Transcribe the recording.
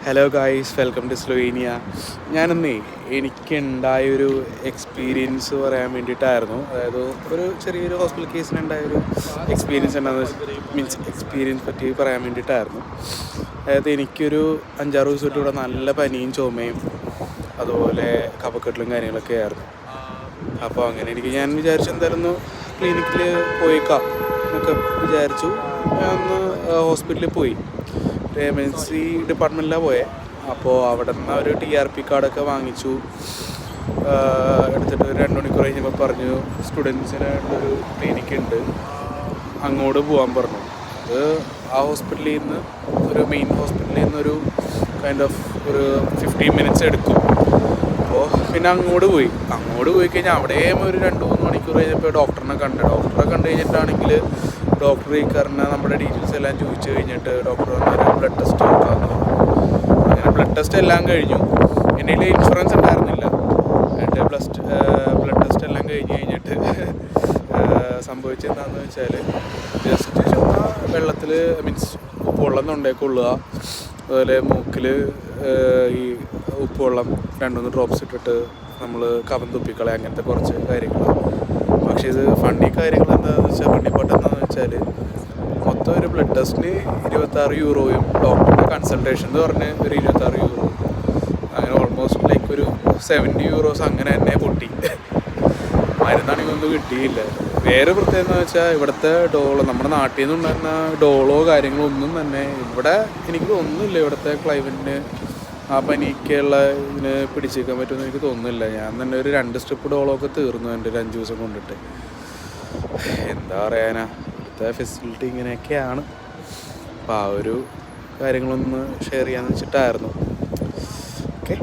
Hello guys, welcome to Slovenia. ഞാനൊന്നേ എനിക്കുണ്ടായൊരു experience പറയാൻ വേണ്ടിയിട്ടായിരുന്നു. അതായത് ഒരു ചെറിയൊരു ഹോസ്പിറ്റൽ കേസിനുണ്ടായൊരു എക്സ്പീരിയൻസ് എക്സ്പീരിയൻസ് പറ്റി പറയാൻ വേണ്ടിയിട്ടായിരുന്നു. അതായത് എനിക്കൊരു 5-6 ദിവസമായിട്ട് ഇവിടെ നല്ല പനിയും ചുമയും അതുപോലെ കഫക്കെട്ടിലും കാര്യങ്ങളൊക്കെ ആയിരുന്നു. അപ്പോൾ അങ്ങനെ ഞാൻ വിചാരിച്ചു എന്തായിരുന്നു ക്ലിനിക്കിൽ പോയേക്കാം എന്നൊക്കെ വിചാരിച്ചു. ഞാൻ ഒന്ന് ഹോസ്പിറ്റലിൽ പോയി. എമർജൻസി ഡിപ്പാർട്ട്മെൻറ്റിലാണ് പോയത്. അപ്പോൾ അവിടെ നിന്ന് ഒരു TRP കാർഡൊക്കെ വാങ്ങിച്ചു. എടുത്തിട്ട് 2 മണിക്കൂർ കഴിഞ്ഞപ്പോൾ പറഞ്ഞു സ്റ്റുഡൻസിനായിട്ടൊരു ക്ലിനിക്ക് ഉണ്ട്, അങ്ങോട്ട് പോകാൻ പറഞ്ഞു. അത് ആ ഹോസ്പിറ്റലിൽ നിന്ന് ഒരു മെയിൻ ഹോസ്പിറ്റലിൽ നിന്നൊരു ഒരു 15 മിനിറ്റ്സ് എടുക്കും. അപ്പോൾ പിന്നെ അങ്ങോട്ട് പോയി കഴിഞ്ഞാൽ അവിടെയും ഒരു 2-3 മണിക്കൂർ കഴിഞ്ഞപ്പോൾ ഡോക്ടറെ കണ്ടു കഴിഞ്ഞിട്ടാണെങ്കിൽ ഡോക്ടർ ഈ കാരണം നമ്മുടെ ഡീറ്റെയിൽസ് എല്ലാം ചോദിച്ചു കഴിഞ്ഞിട്ട് ഡോക്ടർ വന്നൊരു ബ്ലഡ് ടെസ്റ്റ് നോക്കാമെന്ന് പറഞ്ഞു. അങ്ങനെ ബ്ലഡ് ടെസ്റ്റ് എല്ലാം കഴിഞ്ഞു. എൻ്റെ കയ്യിൽ ഇൻഷുറൻസ് ഉണ്ടായിരുന്നില്ല. എൻ്റെ ബ്ലഡ് ടെസ്റ്റ് എല്ലാം കഴിഞ്ഞിട്ട് സംഭവിച്ചെന്താണെന്ന് വെച്ചാൽ ജസ്റ്റ് ചുമ്മാ വെള്ളത്തിൽ ഉപ്പുവെള്ളം തൊണ്ടയിൽ കൊള്ളുക, അതുപോലെ മൂക്കിൽ ഈ ഉപ്പുവെള്ളം 2-3 ഡ്രോപ്സ് ഇട്ടിട്ട് നമ്മൾ കഫം തുപ്പിക്കളയുക, അങ്ങനത്തെ കുറച്ച് കാര്യങ്ങൾ. പക്ഷേ ഇത് ഫണ്ണി കാര്യങ്ങൾ എന്താണെന്ന് വെച്ചാൽ എന്താണെന്ന് വെച്ചാൽ മൊത്തം ഒരു ബ്ലഡ് ടെസ്റ്റിന് 26 യൂറോയും ഡോക്ടറുടെ കൺസൾട്ടേഷൻ എന്ന് പറഞ്ഞ് ഒരു 26 യൂറോ, അങ്ങനെ ഓൾമോസ്റ്റ് ലൈക്ക് ഒരു 70 യൂറോസ് അങ്ങനെ തന്നെ പൊട്ടി. മരുന്നാണെങ്കിൽ ഒന്നും കിട്ടിയില്ല. വേറെ പ്രത്യേകത എന്ന് വെച്ചാൽ ഇവിടുത്തെ നമ്മുടെ നാട്ടിൽ നിന്ന് ഉണ്ടായിരുന്ന ഡോളോ കാര്യങ്ങളോ ഒന്നും തന്നെ ഇവിടെ എനിക്ക് തോന്നുന്നില്ല. ഇവിടുത്തെ ക്ലൈമറ്റിന് ആ പനിക്കുള്ള ഇതിന് പിടിച്ചേക്കാൻ പറ്റുമെന്ന് എനിക്ക് തോന്നുന്നില്ല. ഞാൻ തന്നെ ഒരു 2 സ്ട്രിപ്പ് ഡോളൊക്കെ തീർന്നു എൻ്റെ ഒരു 5 ദിവസം കൊണ്ടിട്ട്. എന്താ പറയാനാ, ഇവിടുത്തെ ഫെസിലിറ്റി ഇങ്ങനെയൊക്കെയാണ്. അപ്പോൾ ആ ഒരു കാര്യങ്ങളൊന്ന് ഷെയർ ചെയ്യാമെന്ന് വെച്ചിട്ടായിരുന്നു. ഓക്കെ.